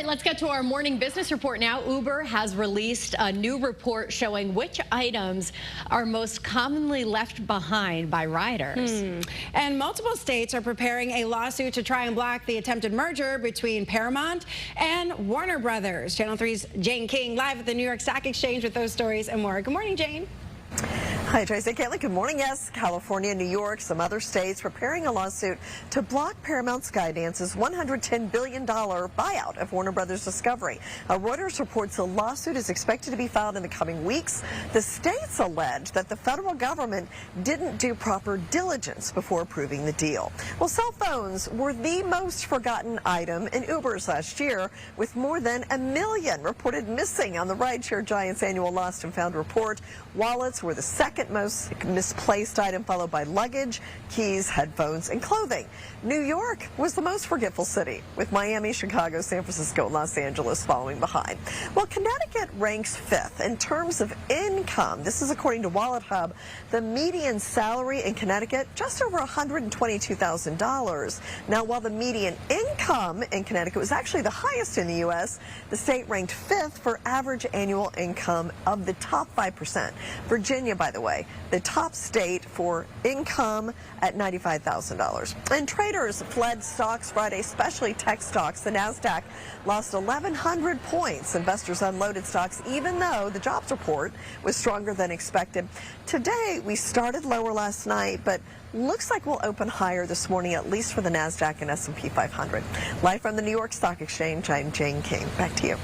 right, let's get to our morning business report now. Uber has released a new report showing which items are most commonly left behind by riders. And multiple states are preparing a lawsuit to try and block the attempted merger between Paramount and Warner Brothers. Channel 3's Jane King live at the New York Stock Exchange with those stories and more. Good morning, Jane. Hi, Tracy. Caitlin, good morning. Yes, California, New York, some other states preparing a lawsuit to block Paramount Skydance's $110 billion buyout of Warner Brothers Discovery. Reuters reports the lawsuit is expected to be filed in the coming weeks. The states allege that the federal government didn't do proper diligence before approving the deal. Well, cell phones were the most forgotten item in Ubers last year, with more than 1 million reported missing on the rideshare giant's annual Lost and Found report. Wallets were the second most misplaced item, followed by luggage, keys, headphones, and clothing. New York was the most forgetful city, with Miami, Chicago, San Francisco, and Los Angeles following behind. Well, Connecticut ranks 5th in terms of income. This is according to Wallet Hub. The median salary in Connecticut, just over $122,000. Now, while the median income in Connecticut was actually the highest in the U.S., the state ranked 5th for average annual income of the top 5%. Virginia, by the way, the top state for income at $95,000. And traders fled stocks Friday, especially tech stocks. The Nasdaq lost 1,100 points. Investors unloaded stocks, even though the jobs report was stronger than expected. Today, we started lower last night, but looks like we'll open higher this morning, at least for the Nasdaq and S&P 500. Live from the New York Stock Exchange, I'm Jane King. Back to you.